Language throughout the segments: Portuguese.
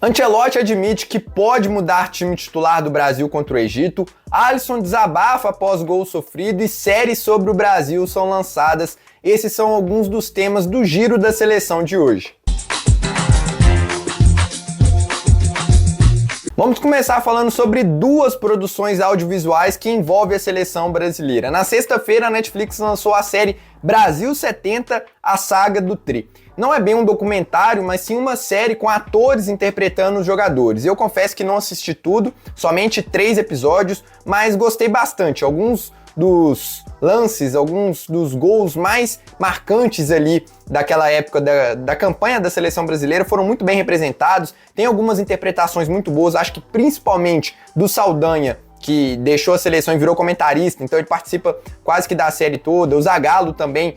Ancelotti admite que pode mudar time titular do Brasil contra o Egito, Alisson desabafa após gol sofrido e séries sobre o Brasil são lançadas. Esses são alguns dos temas do Giro da Seleção de hoje. Vamos começar falando sobre duas produções audiovisuais que envolvem a seleção brasileira. Na sexta-feira, a Netflix lançou a série Brasil 70, a saga do Tri. Não é bem um documentário, mas sim uma série com atores interpretando os jogadores. Eu confesso que não assisti tudo, somente 3 episódios, mas gostei bastante. Alguns dos lances, alguns dos gols mais marcantes ali daquela época da campanha da seleção brasileira foram muito bem representados. Tem algumas interpretações muito boas, acho que principalmente do Saldanha, que deixou a seleção e virou comentarista, então ele participa quase que da série toda. O Zagallo também,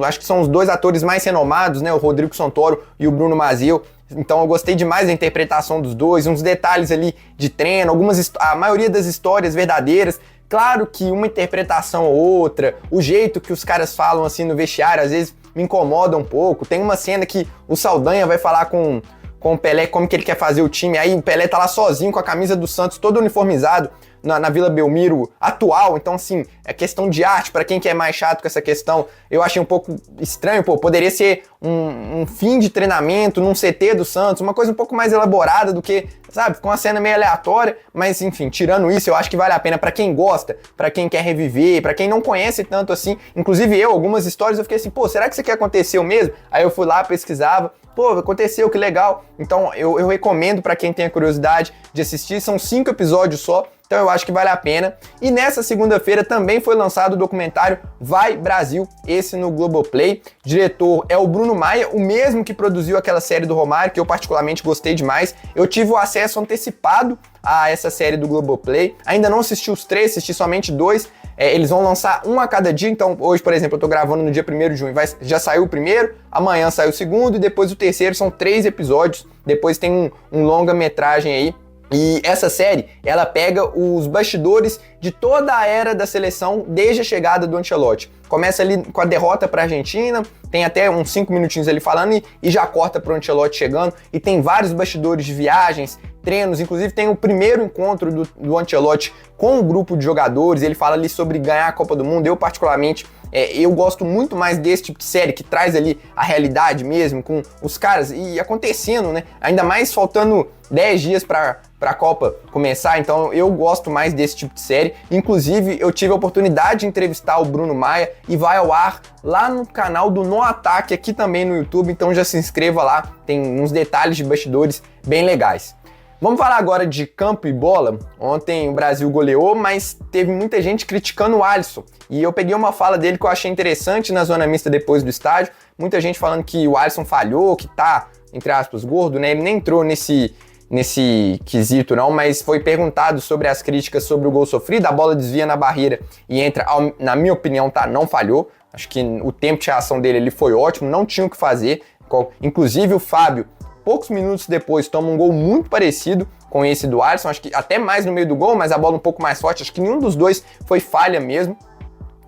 acho que são os 2 atores mais renomados, né? O Rodrigo Santoro e o Bruno Mazzeo. Então eu gostei demais da interpretação dos dois, uns detalhes ali de treino, a maioria das histórias verdadeiras. Claro que uma interpretação ou outra, o jeito que os caras falam assim no vestiário, às vezes me incomoda um pouco. Tem uma cena que o Saldanha vai falar com o Pelé como que ele quer fazer o time, aí o Pelé tá lá sozinho com a camisa do Santos todo uniformizado na Vila Belmiro atual. Então assim, é questão de arte, pra quem que é mais chato com essa questão, eu achei um pouco estranho. Poderia ser um fim de treinamento num CT do Santos, uma coisa um pouco mais elaborada do que, sabe, com uma cena meio aleatória, mas enfim, tirando isso, eu acho que vale a pena pra quem gosta, pra quem quer reviver, pra quem não conhece tanto assim. Inclusive algumas histórias eu fiquei assim, será que isso aqui aconteceu mesmo? Aí eu fui lá, pesquisava, aconteceu, que legal. Então eu recomendo pra quem tem a curiosidade de assistir, são 5 episódios só, então eu acho que vale a pena. E nessa segunda-feira também foi lançado o documentário Vai Brasil, esse no Globoplay. O diretor é o Bruno Maia, o mesmo que produziu aquela série do Romário, que eu particularmente gostei demais. Eu tive o acesso antecipado a essa série do Globoplay. Ainda não assisti os 3, assisti somente 2. Eles vão lançar um a cada dia, então hoje, por exemplo, eu tô gravando no dia 1º de junho, já saiu o primeiro, amanhã sai o segundo e depois o terceiro, são 3 episódios. Depois tem um longa-metragem aí. E essa série, ela pega os bastidores de toda a era da seleção desde a chegada do Ancelotti. Começa ali com a derrota para a Argentina, tem até uns 5 minutinhos ali falando e já corta para o Ancelotti chegando. E tem vários bastidores de viagens, treinos, inclusive tem o primeiro encontro do Ancelotti com o grupo de jogadores. Ele fala ali sobre ganhar a Copa do Mundo. Eu particularmente, eu gosto muito mais desse tipo de série que traz ali a realidade mesmo, com os caras e acontecendo, né? Ainda mais faltando 10 dias para a Copa começar, então eu gosto mais desse tipo de série. Inclusive, eu tive a oportunidade de entrevistar o Bruno Maia e vai ao ar lá no canal do No Ataque, aqui também no YouTube, então já se inscreva lá, tem uns detalhes de bastidores bem legais. Vamos falar agora de campo e bola. Ontem o Brasil goleou, mas teve muita gente criticando o Alisson. E eu peguei uma fala dele que eu achei interessante na zona mista depois do estádio. Muita gente falando que o Alisson falhou, que tá, entre aspas, gordo, né? Ele nem entrou nesse quesito não, mas foi perguntado sobre as críticas sobre o gol sofrido, a bola desvia na barreira e entra, na minha opinião, não falhou. Acho que o tempo de reação dele ali foi ótimo, não tinha o que fazer. Inclusive o Fábio, poucos minutos depois, toma um gol muito parecido com esse do Alisson, acho que até mais no meio do gol, mas a bola um pouco mais forte, acho que nenhum dos dois foi falha mesmo,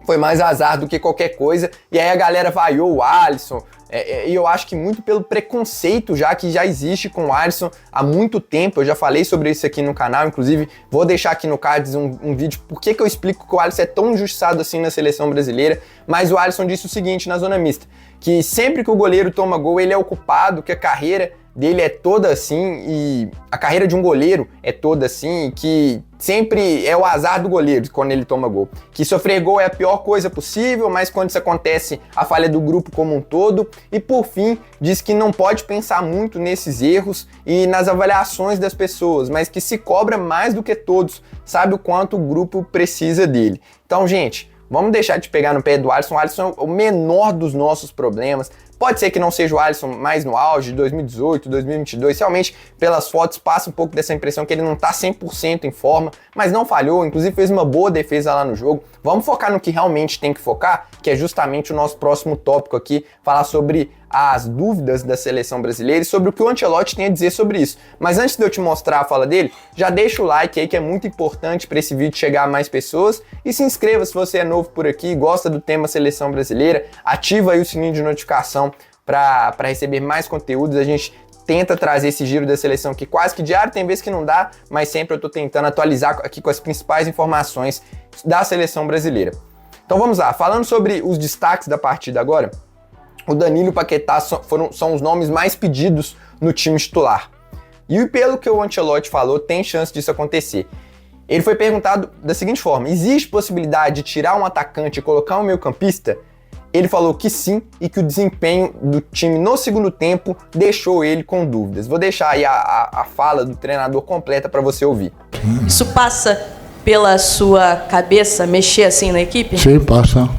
foi mais azar do que qualquer coisa, e aí a galera vaiou o Alisson, e eu acho que muito pelo preconceito que já existe com o Alisson há muito tempo. Eu já falei sobre isso aqui no canal, inclusive vou deixar aqui no cards um vídeo por que eu explico que o Alisson é tão injustiçado assim na seleção brasileira. Mas o Alisson disse o seguinte na zona mista, que sempre que o goleiro toma gol ele é o culpado, que a carreira dele é toda assim, e a carreira de um goleiro é toda assim, que sempre é o azar do goleiro quando ele toma gol. Que sofrer gol é a pior coisa possível, mas quando isso acontece, a falha do grupo como um todo. E por fim, diz que não pode pensar muito nesses erros e nas avaliações das pessoas, mas que se cobra mais do que todos, sabe o quanto o grupo precisa dele. Então, gente, vamos deixar de pegar no pé do Alisson. O Alisson é o menor dos nossos problemas. Pode ser que não seja o Alisson mais no auge de 2018, 2022, realmente pelas fotos passa um pouco dessa impressão que ele não tá 100% em forma, mas não falhou, inclusive fez uma boa defesa lá no jogo. Vamos focar no que realmente tem que focar, que é justamente o nosso próximo tópico aqui, falar sobre as dúvidas da seleção brasileira e sobre o que o Ancelotti tem a dizer sobre isso. Mas antes de eu te mostrar a fala dele, já deixa o like aí que é muito importante para esse vídeo chegar a mais pessoas e se inscreva se você é novo por aqui, gosta do tema seleção brasileira, ativa aí o sininho de notificação para receber mais conteúdos. A gente tenta trazer esse giro da seleção aqui quase que diário, tem vezes que não dá, mas sempre eu tô tentando atualizar aqui com as principais informações da seleção brasileira. Então vamos lá, falando sobre os destaques da partida agora, o Danilo e o Paquetá são os nomes mais pedidos no time titular. E pelo que o Ancelotti falou, tem chance disso acontecer. Ele foi perguntado da seguinte forma: existe possibilidade de tirar um atacante e colocar um meio-campista? Ele falou que sim e que o desempenho do time no segundo tempo deixou ele com dúvidas. Vou deixar aí a fala do treinador completa para você ouvir. Isso passa pela sua cabeça, mexer assim na equipe? Sim, passa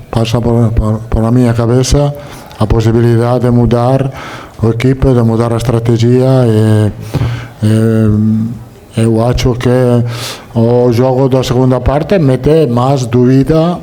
por a minha cabeça a possibilidade de mudar a equipe, de mudar a estratégia e eu acho que o jogo da segunda parte mete mais dúvida.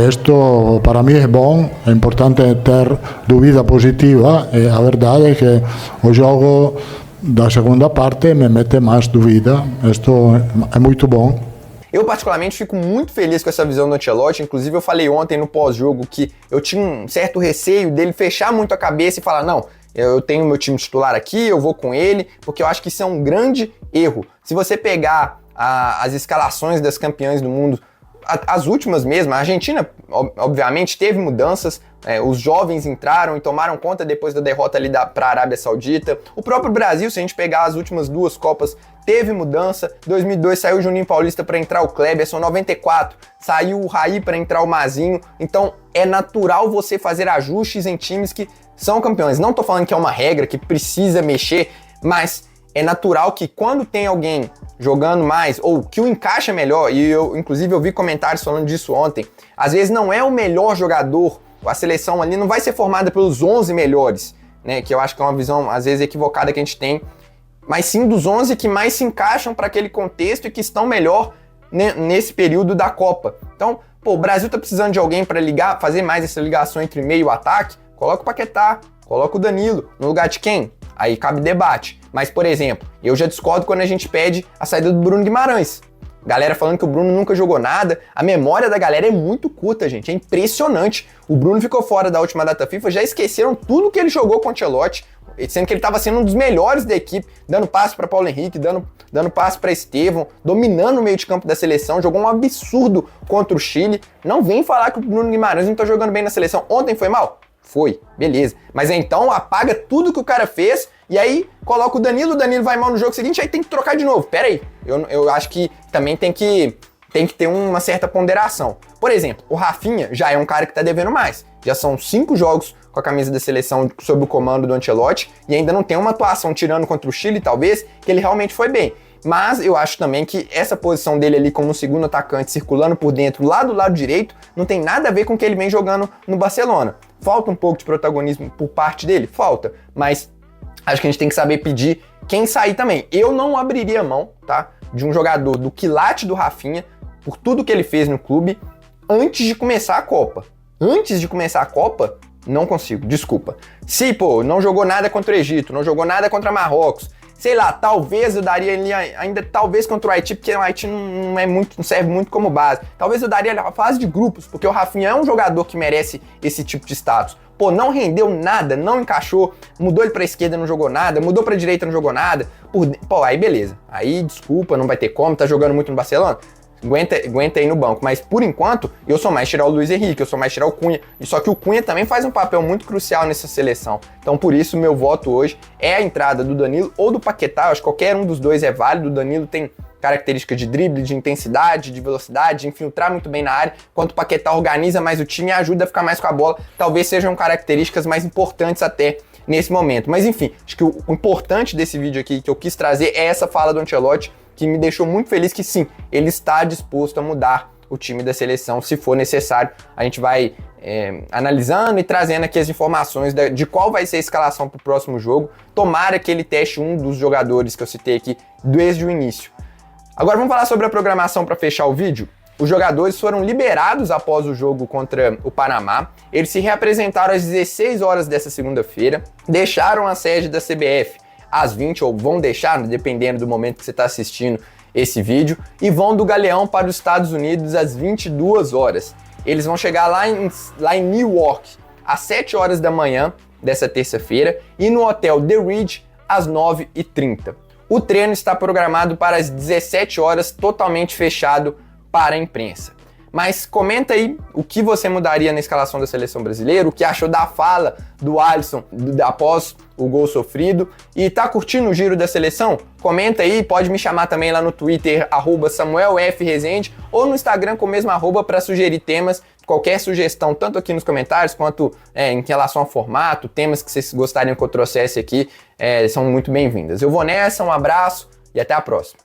Isto para mim é bom, é importante ter dúvida positiva e a verdade é que o jogo da segunda parte me mete mais dúvida. Isto é muito bom. Eu particularmente fico muito feliz com essa visão do Ancelotti, inclusive eu falei ontem no pós-jogo que eu tinha um certo receio dele fechar muito a cabeça e falar, não, eu tenho meu time titular aqui, eu vou com ele, porque eu acho que isso é um grande erro. Se você pegar as escalações das campeãs do mundo, as últimas mesmo, a Argentina, obviamente, teve mudanças, os jovens entraram e tomaram conta depois da derrota ali para a Arábia Saudita. O próprio Brasil, se a gente pegar as últimas duas Copas, teve mudança. 2002 saiu o Juninho Paulista para entrar o Kleberson, 94 saiu o Raí para entrar o Mazinho. Então é natural você fazer ajustes em times que são campeões. Não tô falando que é uma regra, que precisa mexer, mas é natural que quando tem alguém jogando mais, ou que o encaixa melhor, e inclusive eu vi comentários falando disso ontem, às vezes não é o melhor jogador, a seleção ali não vai ser formada pelos 11 melhores, né, que eu acho que é uma visão às vezes equivocada que a gente tem, mas sim dos 11 que mais se encaixam para aquele contexto e que estão melhor nesse período da Copa. Então, o Brasil tá precisando de alguém para ligar, fazer mais essa ligação entre meio e ataque, coloca o Paquetá, coloca o Danilo, no lugar de quem? Aí cabe debate. Mas, por exemplo, eu já discordo quando a gente pede a saída do Bruno Guimarães. Galera falando que o Bruno nunca jogou nada. A memória da galera é muito curta, gente. É impressionante. O Bruno ficou fora da última data FIFA, já esqueceram tudo que ele jogou com o Ancelotti, sendo que ele estava sendo um dos melhores da equipe, dando passe para Paulo Henrique, dando passe para Estevão, dominando o meio de campo da seleção, jogou um absurdo contra o Chile. Não vem falar que o Bruno Guimarães não tá jogando bem na seleção. Ontem foi mal? Foi, beleza. Mas então apaga tudo que o cara fez e aí coloca o Danilo vai mal no jogo seguinte, aí tem que trocar de novo. Pera aí, eu acho que também tem que ter uma certa ponderação. Por exemplo, o Rafinha já é um cara que tá devendo mais. Já são 5 jogos com a camisa da seleção sob o comando do Ancelotti e ainda não tem uma atuação tirando contra o Chile, talvez, que ele realmente foi bem. Mas eu acho também que essa posição dele ali como segundo atacante, circulando por dentro, lá do lado direito, não tem nada a ver com o que ele vem jogando no Barcelona. Falta um pouco de protagonismo por parte dele? Falta, mas acho que a gente tem que saber pedir quem sair também. Eu não abriria mão, tá, de um jogador do quilate do Rafinha, por tudo que ele fez no clube, antes de começar a Copa. Antes de começar a Copa, não consigo, desculpa. Se, não jogou nada contra o Egito, não jogou nada contra Marrocos, sei lá, talvez eu daria ele ainda talvez contra o Haiti, porque o Haiti não serve muito como base. Talvez eu daria a fase de grupos, porque o Rafinha é um jogador que merece esse tipo de status. Não rendeu nada, não encaixou, mudou ele pra esquerda, não jogou nada, mudou pra direita, não jogou nada. Aí beleza. Aí, desculpa, não vai ter como, tá jogando muito no Barcelona. Aguenta aí no banco, mas por enquanto eu sou mais tirar o Luiz Henrique, eu sou mais tirar o Cunha, e só que o Cunha também faz um papel muito crucial nessa seleção, então por isso meu voto hoje é a entrada do Danilo ou do Paquetá. Eu acho que qualquer um dos dois é válido. O Danilo tem características de drible, de intensidade, de velocidade, de infiltrar muito bem na área, enquanto o Paquetá organiza mais o time e ajuda a ficar mais com a bola, talvez sejam características mais importantes até nesse momento, mas enfim, acho que o importante desse vídeo aqui que eu quis trazer é essa fala do Ancelotti, que me deixou muito feliz que sim, ele está disposto a mudar o time da seleção se for necessário. A gente vai analisando e trazendo aqui as informações de qual vai ser a escalação para o próximo jogo. Tomara que ele teste um dos jogadores que eu citei aqui desde o início. Agora vamos falar sobre a programação para fechar o vídeo. Os jogadores foram liberados após o jogo contra o Panamá. Eles se reapresentaram às 16 horas dessa segunda-feira, deixaram a sede da CBF às 20, ou vão deixar, dependendo do momento que você está assistindo esse vídeo, e vão do Galeão para os Estados Unidos às 22 horas. Eles vão chegar lá em Newark às 7 horas da manhã dessa terça-feira e no Hotel The Ridge às 9h30. O treino está programado para as 17 horas, totalmente fechado para a imprensa. Mas comenta aí o que você mudaria na escalação da seleção brasileira, o que achou da fala do Alisson após o gol sofrido. E tá curtindo o giro da seleção? Comenta aí, pode me chamar também lá no Twitter, @SamuelFRezende, ou no Instagram com o mesmo arroba para sugerir temas. Qualquer sugestão, tanto aqui nos comentários, quanto em relação ao formato, temas que vocês gostariam que eu trouxesse aqui, são muito bem-vindas. Eu vou nessa, um abraço e até a próxima.